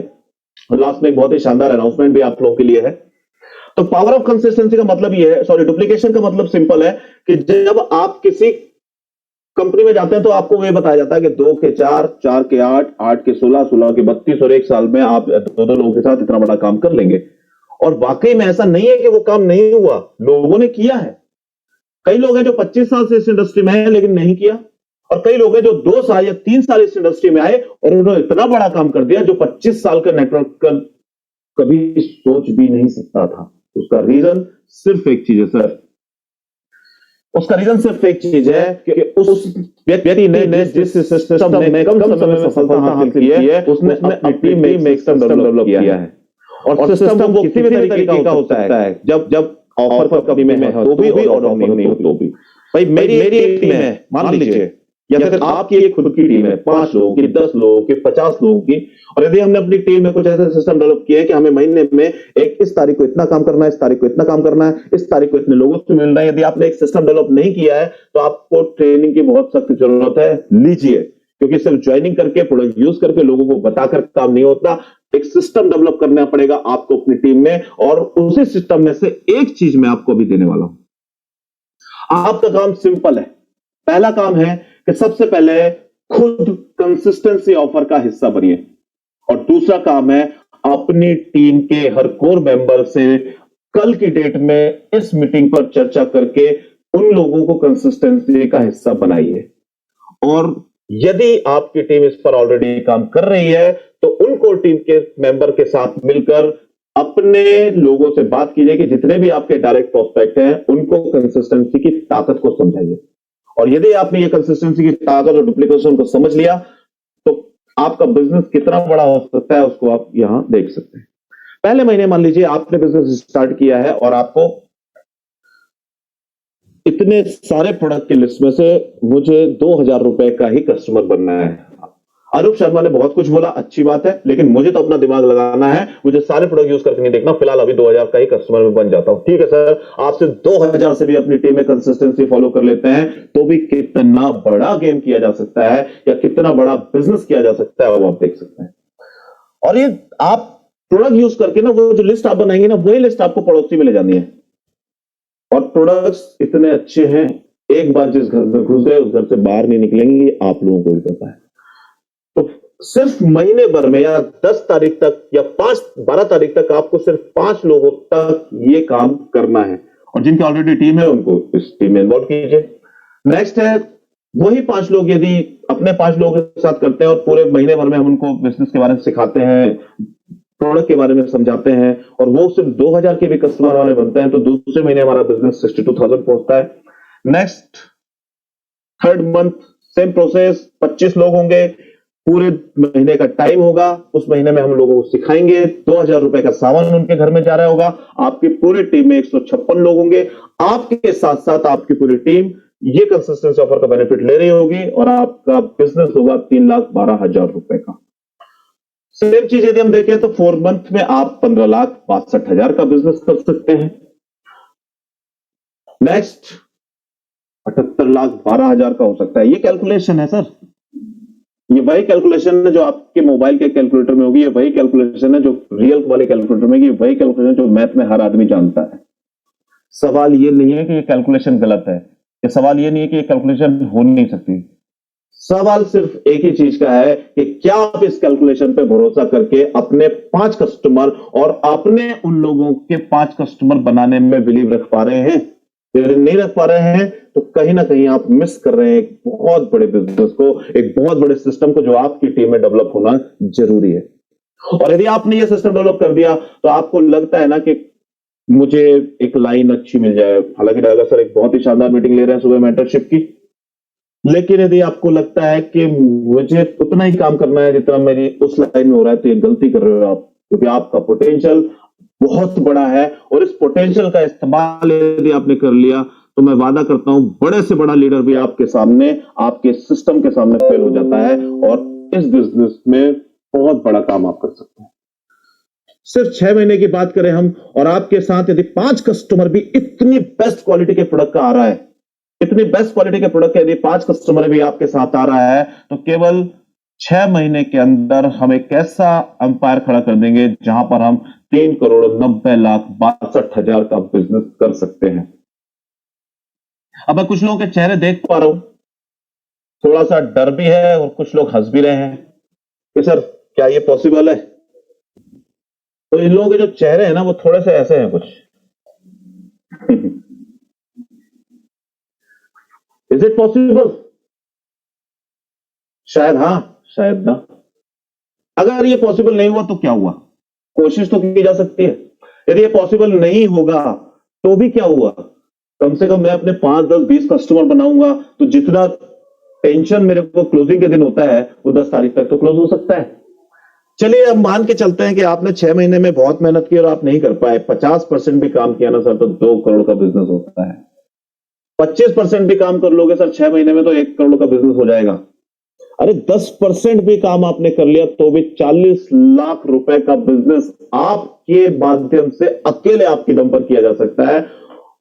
[SPEAKER 1] और लास्ट में एक बहुत ही शानदार अनाउंसमेंट भी आप लोगों के लिए है। तो पावर ऑफ कंसिस्टेंसी का मतलब यह है, सॉरी डुप्लीकेशन का मतलब सिंपल है कि जब आप किसी कंपनी में जाते हैं तो आपको यह बताया जाता है कि 2 के 4, 4 के 8, 8 के 16, 16 के 32 और एक साल में आप दो लोगों के साथ इतना बड़ा काम कर लेंगे। और वाकई में ऐसा नहीं है कि वो काम नहीं हुआ, लोगों ने किया है। कई लोग हैं जो 25 साल से इस इंडस्ट्री में हैं लेकिन नहीं किया, और कई लोग हैं जो 2 साल या 3 साल इस इंडस्ट्री में आए और उन्होंने इतना बड़ा काम कर दिया जो 25 साल का नेटवर्क का कभी सोच भी नहीं सकता था। उसका रीजन सिर्फ एक चीज है सर, उसका रीजन सिर्फ एक चीज है कि उस व्यक्ति ने जिस सिस्टम में कम समय में सफलता हासिल की है, उसने अपनी टीम में एक सिस्टम डेवलप किया है। और सिस्टम वो किसी भी तरीके का हो सकता है, जब ऑफर पर कंपनी में है तो भी और ऑफर नहीं हो तो भी। भाई मेरी टीम है, मान लीजिए, या फिर आपकी एक खुद की टीम है 5 लोगों की, 10 लोगों की, 50 लोगों की, और यदि हमने अपनी टीम में कुछ ऐसा सिस्टम डेवलप किया है कि हमें महीने में इस तारीख को इतना काम करना है, इस तारीख को इतना काम करना है, इस तारीख को इतने लोगों से मिलना है। यदि आपने एक सिस्टम डेवलप नहीं किया है तो आपको ट्रेनिंग की बहुत सख्त जरूरत है, लीजिए। क्योंकि सिर्फ ज्वाइनिंग करके, प्रोडक्ट यूज करके, लोगों को बताकर काम नहीं होता। एक सिस्टम डेवलप करना पड़ेगा आपको अपनी टीम में, और उसी सिस्टम में से एक चीज मैं आपको अभी देने वाला हूं। आपका काम सिंपल है। पहला काम है कि सबसे पहले खुद कंसिस्टेंसी ऑफर का हिस्सा बनिए, और दूसरा काम है अपनी टीम के हर कोर मेंबर से कल की डेट में इस मीटिंग पर चर्चा करके उन लोगों को कंसिस्टेंसी का हिस्सा बनाइए। और यदि आपकी टीम इस पर ऑलरेडी काम कर रही है तो उनको टीम के मेंबर के साथ मिलकर अपने लोगों से बात कीजिए कि जितने भी आपके डायरेक्ट प्रोस्पेक्ट हैं उनको कंसिस्टेंसी की ताकत को समझाइए। और यदि आपने ये कंसिस्टेंसी की ताकत और डुप्लीकेशन को समझ लिया तो आपका बिजनेस कितना बड़ा हो सकता है उसको आप यहां देख सकते हैं। पहले महीने मान लीजिए आपने बिजनेस स्टार्ट किया है और आपको इतने सारे प्रोडक्ट की लिस्ट में से मुझे 2,000 रुपए का ही कस्टमर बनना है। अरूप शर्मा ने बहुत कुछ बोला, अच्छी बात है, लेकिन मुझे तो अपना दिमाग लगाना है, मुझे सारे प्रोडक्ट यूज करके नहीं देखना। फिलहाल अभी 2,000 का ही कस्टमर में बन जाता हूं। ठीक है सर, आपसे 2,000 से भी अपनी टीम में कंसिस्टेंसी फॉलो कर लेते हैं तो भी कितना बड़ा गेम किया जा सकता है या कितना बड़ा बिजनेस किया जा सकता है वो आप देख सकते हैं। और ये आप प्रोडक्ट यूज करके ना, वो जो लिस्ट आप बनाएंगे ना, वही लिस्ट आपको पड़ोसी में ले जानी है। और प्रोडक्ट्स इतने अच्छे हैं, एक बार जिस घर में घुस गए उस घर से बाहर नहीं निकलेंगे, आप लोगों को भी पता है। तो सिर्फ महीने भर में या 10 तारीख तक या 12 तारीख तक आपको सिर्फ 5 लोगों तक ये काम करना है, और जिनकी ऑलरेडी टीम है उनको इस टीम में इन्वॉल्व कीजिए। नेक्स्ट है, वही 5 लोग यदि अपने 5 लोगों के साथ करते हैं और पूरे महीने भर में हम उनको बिजनेस के बारे में सिखाते हैं, प्रोडक्ट के बारे में समझाते हैं, और वो सिर्फ 2,000 के भी कस्टमर वाले बनते हैं, तो दूसरे महीने हमारा बिजनेस 62,000 पहुंचता है। Next third month same process, 25 लोग होंगे, पूरे महीने का टाइम होगा, उस महीने में हम लोगों को सिखाएंगे, 2,000 रुपए का सामान उनके घर में जा रहा होगा। आपकी पूरी टीम में 156 लोग होंगे, आपके साथ साथ आपकी पूरी टीम ये कंसिस्टेंसी ऑफर का बेनिफिट ले रही होगी और आपका बिजनेस होगा 3,12,000 रुपए का। सेम चीज यदि हम देखें तो 4 मंथ में आप 15,62,000 का बिजनेस कर सकते हैं। नेक्स्ट 78,12,000 का हो सकता है। ये कैलकुलेशन है सर, ये वही कैलकुलेशन है जो आपके मोबाइल के कैलकुलेटर में होगी, ये वही कैलकुलेशन है जो रियल वाले कैलकुलेटर में होगी, वही कैलकुलेशन जो मैथ में हर आदमी जानता है। सवाल ये नहीं है कि ये कैलकुलेशन गलत है, ये सवाल ये नहीं है कि ये कैलकुलेशन हो नहीं सकती। सवाल सिर्फ एक ही चीज का है कि क्या आप इस कैलकुलेशन पे भरोसा करके अपने 5 कस्टमर और अपने उन लोगों के 5 कस्टमर बनाने में बिलीव रख पा रहे हैं। यदि नहीं रख पा रहे हैं तो कहीं ना कहीं आप मिस कर रहे हैं एक बहुत बड़े बिजनेस को, एक बहुत बड़े सिस्टम को जो आपकी टीम में डेवलप होना जरूरी है। और यदि आपने ये सिस्टम डेवलप कर दिया तो आपको लगता है ना कि मुझे एक लाइन अच्छी मिल जाए, हालांकि डायगा सर एक बहुत ही शानदार मीटिंग ले रहे हैं सुबह मेंटरशिप की, लेकिन यदि आपको लगता है कि मुझे उतना ही काम करना है जितना मेरी उस लाइन में हो रहा है, तो ये गलती कर रहे हो आप, क्योंकि आपका पोटेंशियल बहुत बड़ा है और इस पोटेंशियल का इस्तेमाल यदि आपने कर लिया तो मैं वादा करता हूं बड़े से बड़ा लीडर भी आपके सामने, आपके सिस्टम के सामने फेल हो जाता है और इस बिजनेस में बहुत बड़ा काम आप कर सकते हैं। सिर्फ 6 महीने की बात करें हम और आपके साथ यदि 5 कस्टमर भी इतनी बेस्ट क्वालिटी के प्रोडक्ट का आ रहा है, इतनी बेस्ट क्वालिटी के प्रोडक्ट यदि 5 कस्टमर भी आपके साथ आ रहा है तो केवल 6 महीने के अंदर हम एक ऐसा अंपायर खड़ा कर देंगे जहां पर हम 3,90,62,000 का बिजनेस कर सकते हैं। अब मैं कुछ लोगों के चेहरे देख पा रहा हूं, थोड़ा सा डर भी है और कुछ लोग हंस भी रहे हैं कि सर क्या ये पॉसिबल है। तो इन लोगों के जो चेहरे हैं ना वो थोड़े से ऐसे हैं कुछ इज इट पॉसिबल? शायद हां, शायद ना। अगर ये पॉसिबल नहीं हुआ तो क्या हुआ, कोशिश तो की जा सकती है। यदि ये पॉसिबल नहीं होगा तो भी क्या हुआ, कम से कम मैं अपने 5, 10, 20 कस्टमर बनाऊंगा तो जितना टेंशन मेरे को क्लोजिंग के दिन होता है वो 10 तारीख तक तो क्लोज हो सकता है। चलिए अब मान के चलते हैं कि आपने 6 महीने में बहुत मेहनत की और आप नहीं कर पाए, 50% भी काम किया ना सर तो 2 करोड़ का बिजनेस होता है। 25% भी काम कर लोगे सर 6 महीने में तो 1 करोड़ का बिजनेस हो जाएगा। अरे 10% भी काम आपने कर लिया तो भी 40 लाख रुपए का बिजनेस आपके माध्यम से अकेले आपके दम पर किया जा सकता है।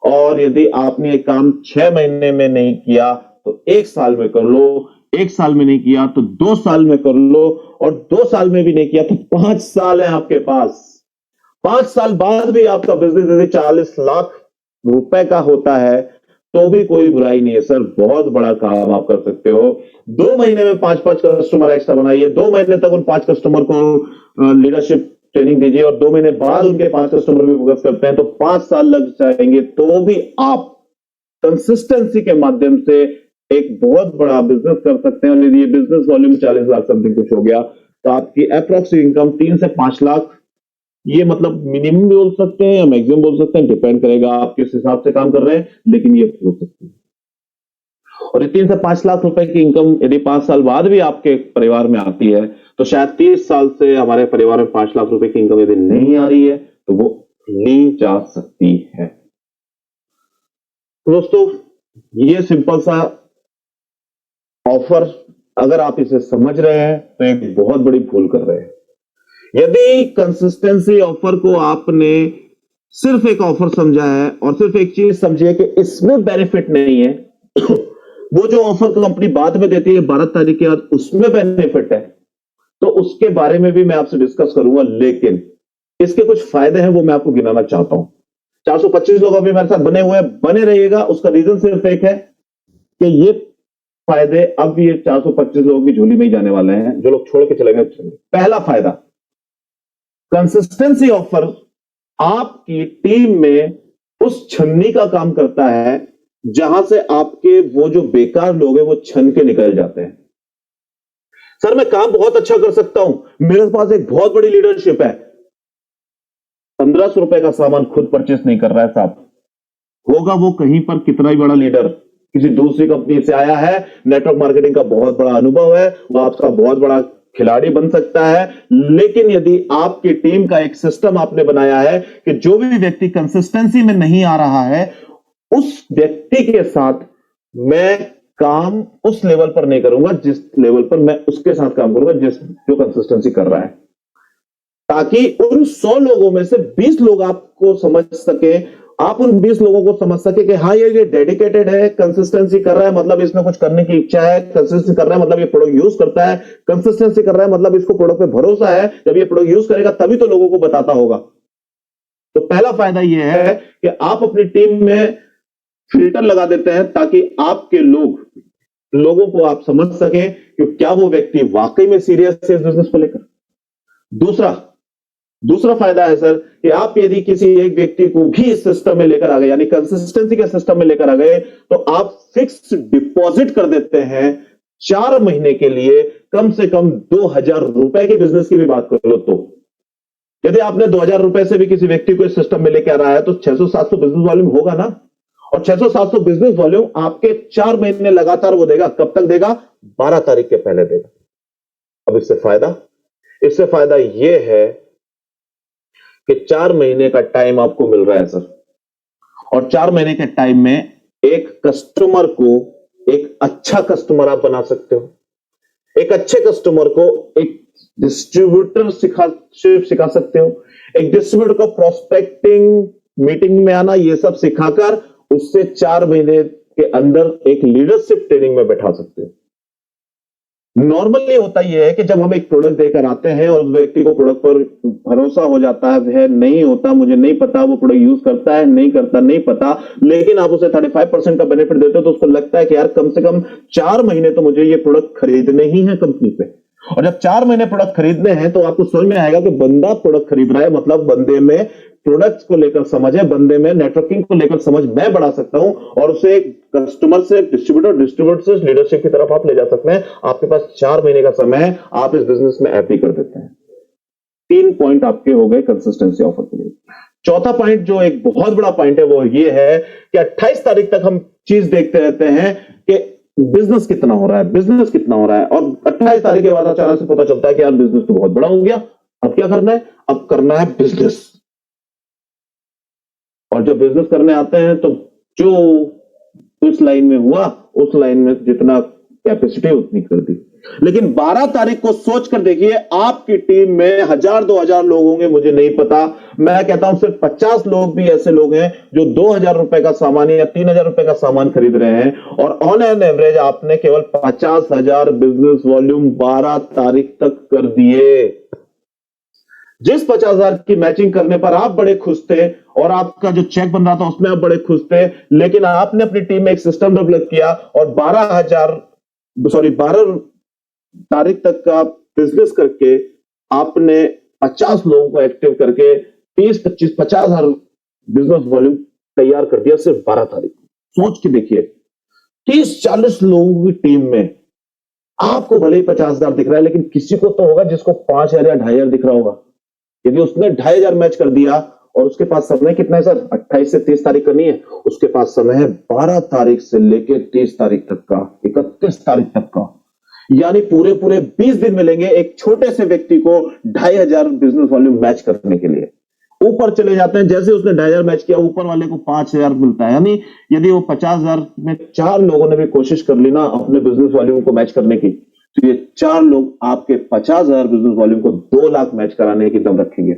[SPEAKER 1] और यदि आपने ये काम 6 महीने में नहीं किया तो 1 साल में कर लो, 1 साल में नहीं किया तो 2 साल में कर लो और 2 साल में भी नहीं किया तो 5 साल है आपके पास। 5 साल बाद भी आपका बिजनेस यदि 40 लाख रुपए का होता है तो भी कोई बुराई नहीं है सर, बहुत बड़ा काम आप कर सकते हो। 2 महीने में 5-5 कस्टमर एक्स्ट्रा बनाइए, 2 महीने तक उन 5 कस्टमर को लीडरशिप ट्रेनिंग दीजिए और 2 महीने बाद उनके 5 कस्टमर भी फोकस करते हैं तो 5 साल लग जाएंगे तो भी आप कंसिस्टेंसी के माध्यम से एक बहुत बड़ा बिजनेस कर सकते हैं। और यदि ये बिजनेस वॉल्यूम 40 लाख समथिंग कुछ हो गया तो आपकी अप्रोक्स इनकम 3 से 5 लाख, ये मतलब मिनिमम बोल सकते हैं या मैक्सिमम बोल सकते हैं, डिपेंड करेगा आप किस हिसाब से काम कर रहे हैं, लेकिन ये हो सकती है। और ये 3 से 5 लाख रुपए की इनकम यदि 5 साल बाद भी आपके परिवार में आती है तो शायद 30 साल से हमारे परिवार में 5 लाख रुपए की इनकम यदि नहीं आ रही है तो वो ली जा सकती है। तो दोस्तों ये सिंपल सा ऑफर अगर आप इसे समझ रहे हैं तो एक बहुत बड़ी भूल कर रहे हैं। यदि कंसिस्टेंसी ऑफर को आपने सिर्फ एक ऑफर समझा है और सिर्फ एक चीज समझिए कि इसमें बेनिफिट नहीं है वो जो ऑफर कंपनी बाद में देती है 12 तारीख के बाद उसमें बेनिफिट है तो उसके बारे में भी मैं आपसे डिस्कस करूंगा, लेकिन इसके कुछ फायदे हैं वो मैं आपको गिनाना चाहता हूं। 425 लोग अभी मेरे साथ बने हुए हैं, बने रहिएगा। उसका रीजन सिर्फ एक है कि ये फायदे अब ये 425 लोगों की झोली में ही जाने वाले हैं, जो लोग छोड़ के चले गए। पहला फायदा, कंसिस्टेंसी ऑफर आपकी टीम में उस छन्नी का काम करता है जहां से आपके वो जो बेकार लोग हैं वो छन के निकल जाते हैं। सर मैं काम बहुत अच्छा कर सकता हूं, मेरे पास एक बहुत बड़ी लीडरशिप है, 1500 रुपए का सामान खुद परचेस नहीं कर रहा है साहब, होगा वो कहीं पर कितना ही बड़ा लीडर, किसी दूसरी कंपनी से आया है, नेटवर्क मार्केटिंग का बहुत बड़ा अनुभव है, वो आपका बहुत बड़ा खिलाड़ी बन सकता है। लेकिन यदि आपकी टीम का एक सिस्टम आपने बनाया है कि जो भी व्यक्ति कंसिस्टेंसी में नहीं आ रहा है, उस व्यक्ति के साथ मैं काम उस लेवल पर नहीं करूंगा जिस लेवल पर मैं उसके साथ काम करूंगा जो कंसिस्टेंसी कर रहा है, ताकि उन 100 लोगों में से 20 लोग आपको समझ सके, आप उन 20 लोगों को समझ सके कि हाँ ये डेडिकेटेड है, कंसिस्टेंसी कर रहा है मतलब इसमें कुछ करने की इच्छा है, कंसिस्टेंसी कर रहा है मतलब ये प्रोडक्ट यूज करता है, कंसिस्टेंसी कर रहा है मतलब इसको प्रोडक्ट पे भरोसा है, जब ये प्रोडक्ट यूज करेगा तभी तो लोगों को बताता होगा। तो पहला फायदा यह है कि आप अपनी टीम में फिल्टर लगा देते हैं ताकि आपके लोगों को आप समझ सकें कि क्या वो व्यक्ति वाकई में सीरियस है इस बिजनेस को लेकर। दूसरा फायदा है सर कि आप यदि किसी एक व्यक्ति को भी इस सिस्टम में लेकर आ गए, यानी कंसिस्टेंसी के सिस्टम में लेकर आ गए, तो आप फिक्स डिपॉजिट कर देते हैं 4 महीने के लिए, कम से कम 2000 रुपए के बिजनेस की भी बात कर लो तो। यदि आपने 2000 रुपए से भी किसी व्यक्ति को इस सिस्टम में लेकर आ रहा है तो 600-700 बिजनेस वॉल्यूम होगा ना, और 600-700 बिजनेस वॉल्यूम आपके 4 महीने लगातार वो देगा। कब तक देगा? 12 तारीख के पहले देगा। अब इससे फायदा यह है कि 4 महीने का टाइम आपको मिल रहा है सर, और 4 महीने के टाइम में एक कस्टमर को एक अच्छा कस्टमर आप बना सकते हो, एक अच्छे कस्टमर को एक डिस्ट्रीब्यूटर सिखा सकते हो, एक डिस्ट्रीब्यूटर को प्रोस्पेक्टिंग, मीटिंग में आना, ये सब सिखाकर उससे 4 महीने के अंदर एक लीडरशिप ट्रेनिंग में बैठा सकते हो। नॉर्मली होता यह है कि जब हम एक प्रोडक्ट देकर आते हैं और उस व्यक्ति को प्रोडक्ट पर भरोसा हो जाता है, नहीं होता, मुझे नहीं पता वो प्रोडक्ट यूज करता है नहीं करता नहीं पता, लेकिन आप उसे 35% का बेनिफिट देते हो तो उसको लगता है कि यार कम से कम 4 महीने तो मुझे ये प्रोडक्ट खरीदने ही है कंपनी पे। और जब 4 महीने प्रोडक्ट खरीदने हैं तो आपको समझ में आएगा कि बंदा प्रोडक्ट खरीद रहा है, मतलब बंदे में प्रोडक्ट्स को लेकर समझ है, बंदे में नेटवर्किंग को लेकर समझ मैं बढ़ा सकता हूं, और उसे कस्टमर से डिस्ट्रीब्यूटर से लीडरशिप की तरफ आप ले जा सकते हैं। आपके पास 4 महीने का समय है, आप इस बिजनेस में एफडी कर देते हैं। 3 पॉइंट आपके हो गए कंसिस्टेंसी ऑफर के लिए। चौथा पॉइंट जो एक बहुत बड़ा पॉइंट है वो ये है कि 28 तारीख तक हम चीज देखते रहते हैं कि बिजनेस कितना हो रहा है, और 28 तारीख के बाद अचानक से पता चलता है कि यार बिजनेस तो बहुत बड़ा हो गया, अब क्या करना है? अब करना है बिजनेस। और जब बिजनेस करने आते हैं तो जो उस लाइन में हुआ, उस लाइन में जितना कैपेसिटी उतनी कर दी। लेकिन 12 तारीख को सोच कर देखिए, आपकी टीम में 1000-2000 लोग होंगे, मुझे नहीं पता, मैं कहता हूं सिर्फ 50 लोग भी ऐसे लोग हैं जो 2000 रुपए का सामान या 3000 रुपए का सामान खरीद रहे हैं, और ऑन एन एवरेज आपने केवल 50,000 बिजनेस वॉल्यूम 12 तारीख तक कर दिए। जिस 50,000 की मैचिंग करने पर आप बड़े खुश थे और आपका जो चेक बन रहा था उसमें आप बड़े खुश थे, लेकिन आपने अपनी टीम में एक सिस्टम डेवलप किया और 12 तारीख तक का बिजनेस करके आपने 50 लोगों को एक्टिव करके 30-25-50,000 बिजनेस वॉल्यूम तैयार कर दिया सिर्फ 12 तारीख। सोच के देखिए, 30-40 लोगों की टीम में आपको भले ही 50,000 दिख रहा है, लेकिन किसी को तो होगा जिसको 5,000 या 2,500 दिख रहा होगा। यदि उसने 2,500 मैच कर दिया और उसके पास समय कितना है सर? 28 से 30 तारीख करनी है, उसके पास समय है 12 तारीख से लेकर 30 तारीख तक का, 31 तारीख तक का, यानी पूरे 20 दिन मिलेंगे एक छोटे से व्यक्ति को 2,500 बिजनेस वॉल्यूम मैच करने के लिए। ऊपर चले जाते हैं, जैसे उसने 2,500 मैच किया, ऊपर वाले को 5,000 मिलता है, यानी यदि वो 50,000 में 4 लोगों ने भी कोशिश कर ली ना अपने बिजनेस वॉल्यूम को मैच करने की, तो ये 4 लोग आपके 50,000 बिजनेस वॉल्यूम को 2 लाख मैच कराने की दम रखेंगे।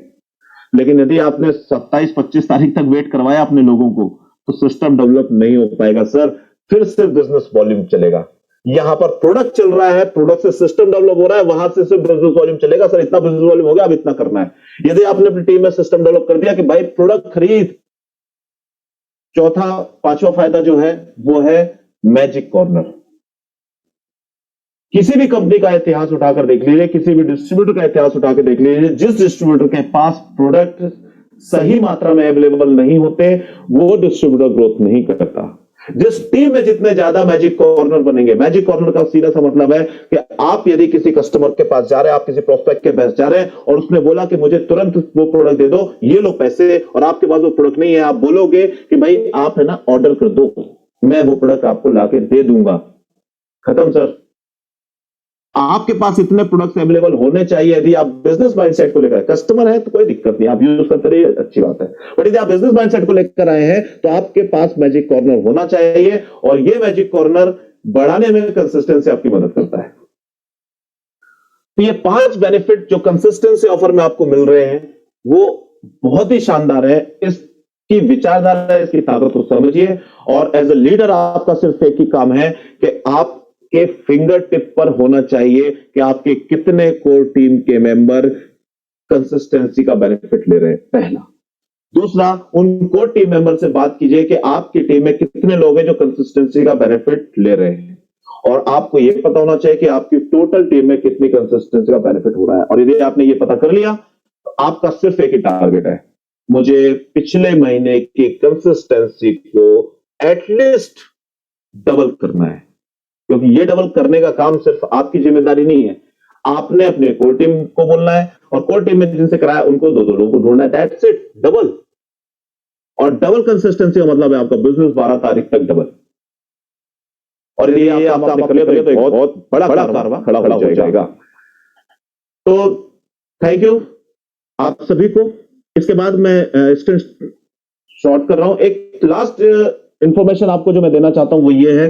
[SPEAKER 1] लेकिन यदि आपने 27-25 तारीख तक वेट करवाया अपने लोगों को, तो सिस्टम डेवलप नहीं हो पाएगा सर, फिर सिर्फ बिजनेस वॉल्यूम चलेगा। यहां पर प्रोडक्ट चल रहा है, प्रोडक्ट से सिस्टम डेवलप हो रहा है, वहां से सिर्फ बिजनेस वॉल्यूम चलेगा। सर इतना बिजनेस वॉल्यूम हो गया, अब इतना करना है। यदि आपने अपनी टीम में सिस्टम डेवलप कर दिया कि भाई प्रोडक्ट खरीद। पांचवा फायदा जो है वो है मैजिक कॉर्नर। किसी भी कंपनी का इतिहास उठाकर देख लीजिए, किसी भी डिस्ट्रीब्यूटर का इतिहास उठाकर देख लीजिए, जिस डिस्ट्रीब्यूटर के पास प्रोडक्ट सही मात्रा में अवेलेबल नहीं होते, वो डिस्ट्रीब्यूटर ग्रोथ नहीं करता। जिस टीम में जितने ज्यादा मैजिक कॉर्नर बनेंगे, मैजिक कॉर्नर का सीधा सा मतलब है कि आप यदि किसी कस्टमर के पास जा रहे हैं, आप किसी प्रोस्पेक्ट के पास जा रहे हैं और उसने बोला कि मुझे तुरंत वो प्रोडक्ट दे दो, ये लो पैसे, और आपके पास वो प्रोडक्ट नहीं है, आप बोलोगे कि भाई आप है ना ऑर्डर कर दो, मैं वो प्रोडक्ट आपको लाके दे दूंगा। खत्म सर। आपके पास इतने प्रोडक्ट्स अवेलेबल होने चाहिए। यदि आप बिजनेस माइंडसेट को लेकर कस्टमर है तो कोई दिक्कत नहीं, आप यूज करते रहिए, अच्छी बात है। बट यदि आप बिजनेस माइंडसेट को लेकर आए हैं तो आपके पास मैजिक कॉर्नर होना चाहिए, और ये मैजिक कॉर्नर बढ़ाने में कंसिस्टेंसी आपकी मदद करता है। तो ये 5 बेनिफिट जो कंसिस्टेंसी ऑफर में आपको मिल रहे हैं वो बहुत ही शानदार है। इसकी विचारधारा, इसकी ताकत को समझिए, और एज ए लीडर आपका सिर्फ एक ही काम है कि आपके फिंगर टिप पर होना चाहिए कि आपके कितने कोर टीम के मेंबर कंसिस्टेंसी का बेनिफिट ले रहे हैं, पहला। दूसरा, उन कोर टीम मेंबर से बात कीजिए कि आपकी टीम में कितने लोग हैं जो कंसिस्टेंसी का बेनिफिट ले रहे हैं, और आपको यह पता होना चाहिए कि आपकी टोटल टीम में कितनी कंसिस्टेंसी का बेनिफिट हो रहा है। और यदि आपने ये पता कर लिया तो आपका सिर्फ एक ही टारगेट है, मुझे पिछले महीने की कंसिस्टेंसी को एटलीस्ट डबल करना है। क्योंकि ये डबल करने का काम सिर्फ आपकी जिम्मेदारी नहीं है, आपने अपने कोर टीम को बोलना है, और कोर टीम में जिनसे कराया उनको 2-2 लोगों को ढूंढना है। That's it, double. और डबल कंसिस्टेंसी का मतलब है आपका बिजनेस 12 तारीख तक डबल। और ये आपका कर लिया तो एक बहुत बड़ा कारवां खड़ा हो जाएगा। तो थैंक यू आप सभी को। इसके बाद मैं स्क्रीन शॉर्ट कर रहा हूं। एक लास्ट इंफॉर्मेशन आपको जो मैं देना चाहता हूं वो ये है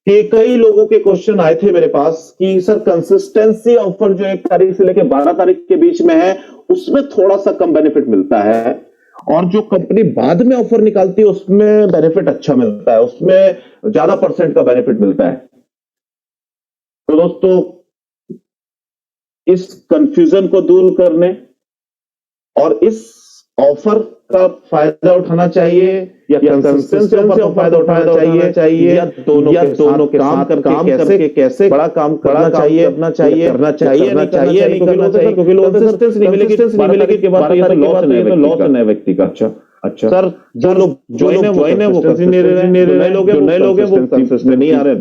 [SPEAKER 1] कि कई लोगों के क्वेश्चन आए थे मेरे पास कि सर कंसिस्टेंसी ऑफर जो 1 तारीख से लेकर 12 तारीख के बीच में है उसमें थोड़ा सा कम बेनिफिट मिलता है, और जो कंपनी बाद में ऑफर निकालती है उसमें बेनिफिट अच्छा मिलता है, उसमें ज्यादा % का बेनिफिट मिलता है। तो दोस्तों, इस कंफ्यूजन को दूर करने और इस ऑफर का फायदा उठाना चाहिए या कंसिस्टेंसी ऑफर का फायदा उठाना चाहिए, या दोनों के साथ करके कैसे बड़ा काम करना चाहिए, नहीं करना चाहिए, क्योंकि कंसिस्टेंसी नहीं मिलेगी के बाद तो लॉस है व्यक्ति का। अच्छा सर, जो लोग ज्वाइन है वो कंसिस्टेंसी नहीं रहे, नए लोग हैं वो कंसिस्टेंसी नहीं आ रहे।